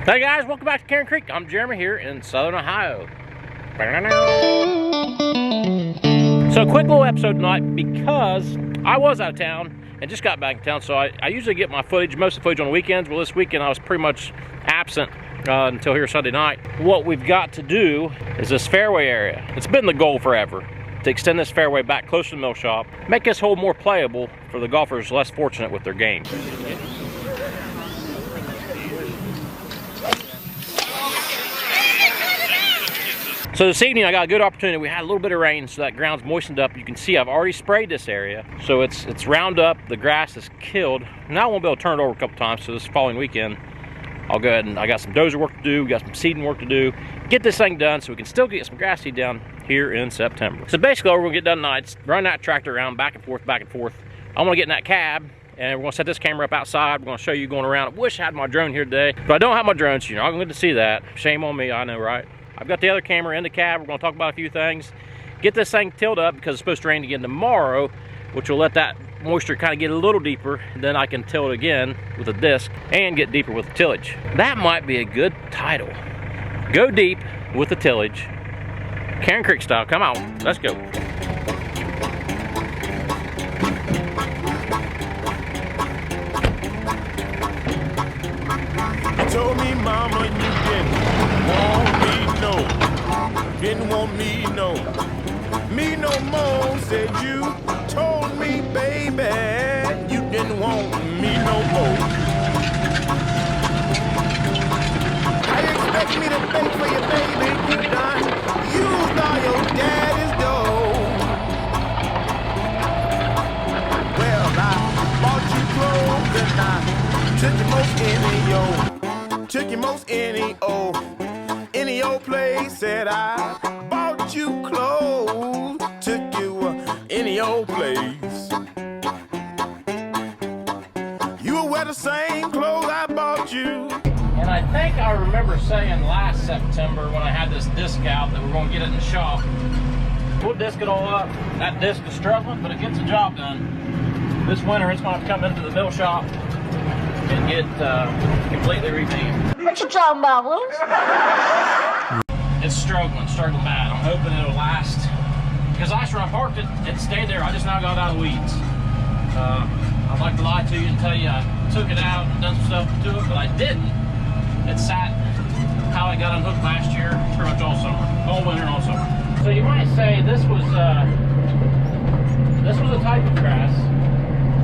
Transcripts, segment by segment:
Hey guys, welcome back to Karen Creek. I'm Jeremy here in Southern Ohio. So quick little episode tonight because I was out of town and just got back in town. So I usually get my footage, most of the footage on the weekends. Well, this weekend I was pretty much absent until here Sunday night. What we've got to do is this fairway area. It's been the goal forever to extend this fairway back closer to the mill shop, make this hole more playable for the golfers less fortunate with their game. So this evening I got a good opportunity. We had a little bit of rain, so that ground's moistened up. You can see I've already sprayed this area, so it's round up. The grass is killed. Now I won't be able to turn it over a couple times. So this following weekend, I'll go ahead and I got some dozer work to do. We got some seeding work to do. Get this thing done so we can still get some grass seed down here in September. So basically, what we're gonna get done tonight is run that tractor around back and forth, back and forth. I want to get in that cab, and we're gonna set this camera up outside. We're gonna show you going around. I wish I had my drone here today, but I don't have my drone, so you're not going to see that. Shame on me, I know, right? I've got the other camera in the cab. We're going to talk about a few things. Get this thing tilled up because it's supposed to rain again tomorrow, which will let that moisture kind of get a little deeper. Then I can till it again with a disc and get deeper with the tillage. That might be a good title. Go deep with the tillage. Karen Creek style. Come on, let's go. You told me, mama, you didn't want me. Didn't want me no more. Said you told me, baby, you didn't want me no more. How you expect me to pay for you, baby? You done used all your daddy's dough. Well, I bought you clothes and I took your most any old place. Said I bought you clothes, took you any old place. You will wear the same clothes I bought you. And I think I remember saying last September when I had this disc out that we're going to get it in the shop. We'll disc it all up. That disc is struggling, but it gets the job done. This winter it's going to have to come into the mill shop and get completely revamped. What you talking about, Willis? It's struggling bad. I'm hoping it'll last. Because last year I parked it, it stayed there. I just now got out of the weeds. I'd like to lie to you and tell you I took it out and done some stuff to it, but I didn't. It sat how I got unhooked last year, pretty much all summer, all winter and all summer. So you might say this was a type of grass.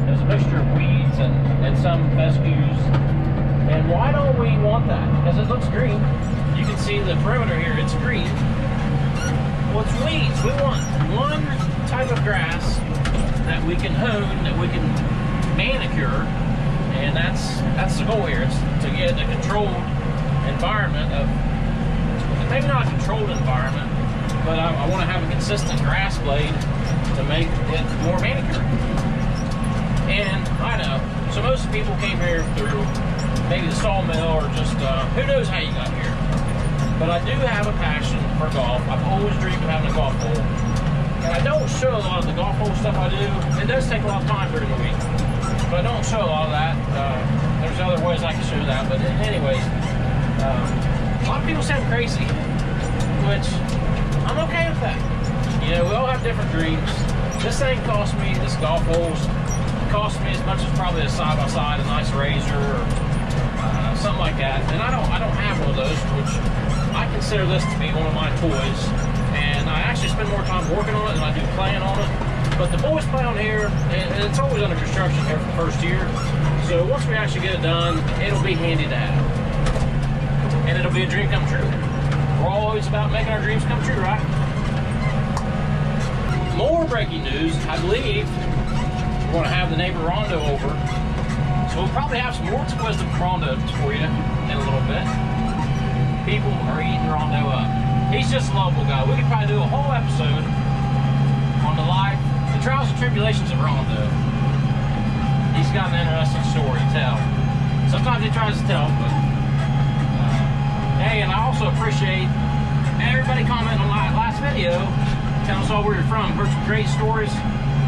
It was a mixture of weeds and some fescues. And why don't we want that? Because it looks green. You can see the perimeter here, it's green. Well, it's weeds. We want one type of grass that we can hone, that we can manicure, and that's the goal here. It's to get a controlled environment of, maybe not a controlled environment, but I want to have a consistent grass blade to make it more manicured. And I know, so most people came here through maybe the sawmill or just, who knows how you got here. But I do have a passion for golf. I've always dreamed of having a golf hole. And I don't show a lot of the golf hole stuff I do. It does take a lot of time during the week. But I don't show a lot of that. There's other ways I can show that. But anyways, a lot of people say I'm crazy, which I'm okay with that. You know, we all have different dreams. This thing cost me, this golf hole's cost me as much as probably a side-by-side, a nice razor, or something like that. And I don't have one of those, which I consider this to be one of my toys. And I actually spend more time working on it than I do playing on it. But the boys play on here, and it's always under construction here for the first year. So once we actually get it done, it'll be handy to have. And it'll be a dream come true. We're always about making our dreams come true, right? More breaking news, I believe we're going to have the neighbor Rondo over. So we'll probably have some words of wisdom from Rondo for you in a little bit. People are eating Rondo up. He's just a lovable guy. We could probably do a whole episode on the life, the trials and tribulations of Rondo. He's got an interesting story to tell. Sometimes he tries to tell, but hey, and I also appreciate everybody commenting on my last video, telling us all where you're from. Heard some great stories.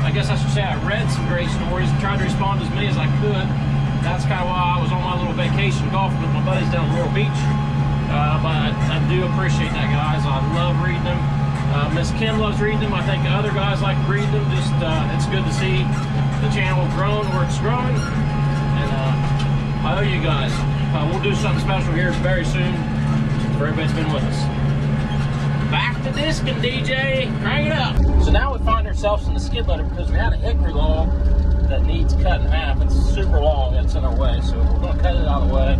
I guess I should say I read some great stories and tried to respond to as many as I could. that's kind of why I was on my little vacation golfing with my buddies down at Laurel Beach. But I do appreciate that, guys. I love reading them. Miss Kim loves reading them. I think other guys like reading them. Just it's good to see the channel growing where it's growing. And I owe you guys. We'll do something special here very soon for everybody that's been with us. Back to discing, DJ. Crank it up. So now we find ourselves in the skid loader because we had a hickory log that needs cut in half. It's super long and it's in our way, so we're going to cut it out of the way.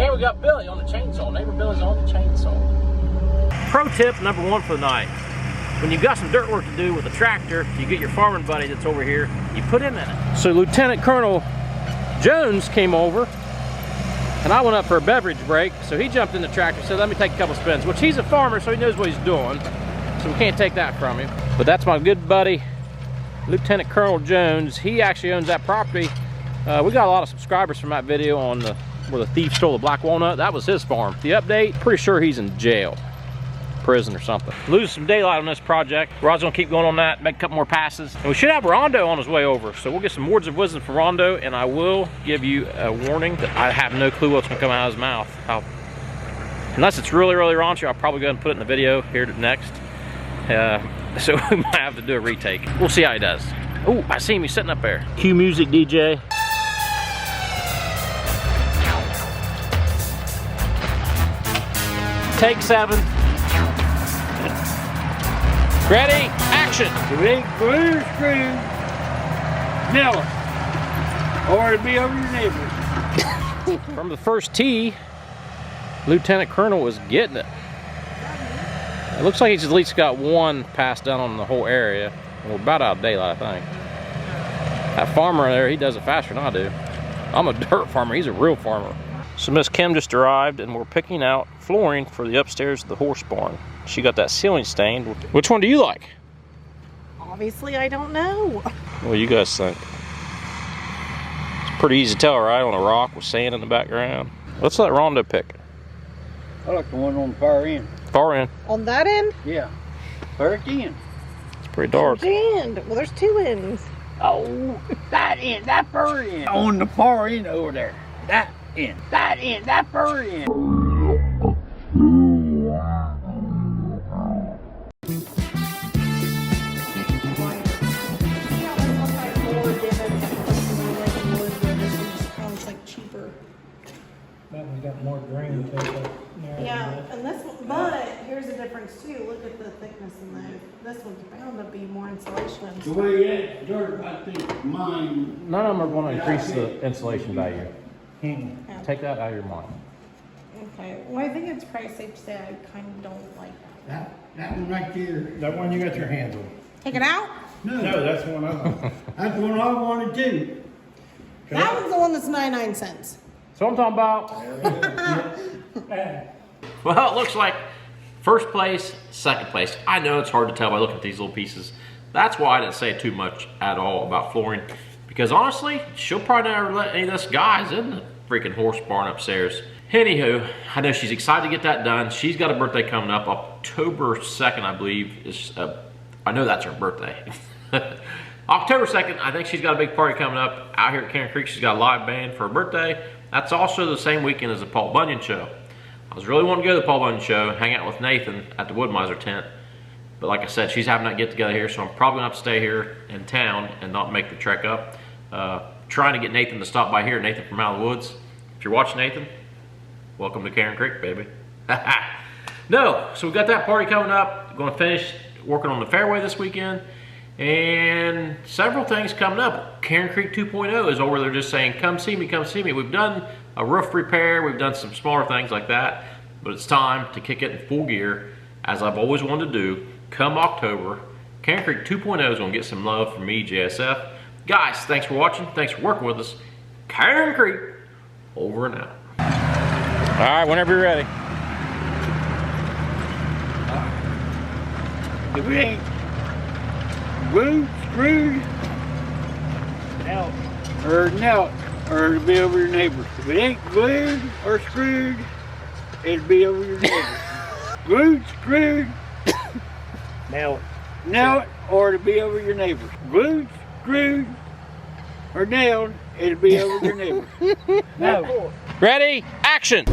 And we got Billy on the chainsaw. Neighbor Billy's on the chainsaw. Pro tip number 1 for the night. When you've got some dirt work to do with a tractor, you get your farming buddy that's over here, you put him in it. So Lieutenant Colonel Jones came over, and I went up for a beverage break, so he jumped in the tractor and said, let me take a couple spins, which he's a farmer, so he knows what he's doing, so we can't take that from him. But that's my good buddy, Lieutenant Colonel Jones. He actually owns that property. We got a lot of subscribers from that video on where the thief stole the black walnut. That was his farm. The update, pretty sure he's in jail, prison or something. Losing some daylight on this project. Rod's gonna keep going on that, make a couple more passes. And we should have Rondo on his way over. So we'll get some words of wisdom from Rondo, and I will give you a warning that I have no clue what's gonna come out of his mouth. Unless it's really, really raunchy, I'll probably go ahead and put it in the video here next. So we might have to do a retake. We'll see how he does. Oh, I see him, he's sitting up there. Cue music, DJ. Take 7. Ready, action. If it ain't glue screw, nail it, or it'll be over your neighbors. From the first tee, Lieutenant Colonel was getting it. It looks like he's at least got 1 pass done on the whole area. We're about out of daylight, I think. That farmer there, he does it faster than I do. I'm a dirt farmer, he's a real farmer. So Miss Kim just arrived, and we're picking out flooring for the upstairs of the horse barn. She got that ceiling stained. Which one do you like? Obviously, I don't know. What do you guys think? It's pretty easy to tell, right? On a rock with sand in the background. Let's let Rondo pick. I like the one on the far end. Far end. On that end? Yeah, far at the end. It's pretty dark. The end. Well, there's 2 ends. Oh, that end, that far end. On the far end over there. That end, that far end. That one's got more grain to it. Yeah, and this one, but here's the difference too. Look at the thickness in those. This one's bound to be more insulation and The stuff. way that dirt, I think mine. None of them are going to increase the insulation value. Hmm. Yeah. Take that out of your mind. Okay, well, I think it's probably safe to say I kind of don't like that. That one right there. That one you got your hands on. Take it out? No, No, that's the one I want. that's the one I wanted too. That one's the one that's 99 cents. So I'm talking about. Well, it looks like first place, second place. I know it's hard to tell by looking at these little pieces. That's why I didn't say too much at all about flooring. Because honestly, she'll probably never let any of us guys in the freaking horse barn upstairs. Anywho, I know she's excited to get that done. She's got a birthday coming up, October 2nd, I believe. I know that's her birthday. October 2nd, I think she's got a big party coming up out here at Karen Creek. She's got a live band for her birthday. That's also the same weekend as the Paul Bunyan show. I was really wanting to go to the Paul Bunyan show, hang out with Nathan at the Woodmiser tent. But like I said, she's having that get together here, so I'm probably gonna have to stay here in town and not make the trek up. Trying to get Nathan to stop by here, Nathan from out of the woods. If you're watching, Nathan, welcome to Karen Creek, baby. No, so we got that party coming up. Going to finish working on the fairway this weekend. And several things coming up. Karen Creek 2.0 is over there just saying, come see me, come see me. We've done a roof repair. We've done some smaller things like that. But it's time to kick it in full gear, as I've always wanted to do. Come October, Karen Creek 2.0 is going to get some love from me, JSF. Guys, thanks for watching. Thanks for working with us. Karen Creek, over and out. All right, whenever you're ready. If it ain't glued, screwed, out, or it'll be over your neighbors. If it ain't glued or screwed, it'll be over your neighbors. Glued, screwed, nail it, or it'll be over your neighbors. Glued, screwed, or nailed, it'll be over your neighbor. No. Ready? Action!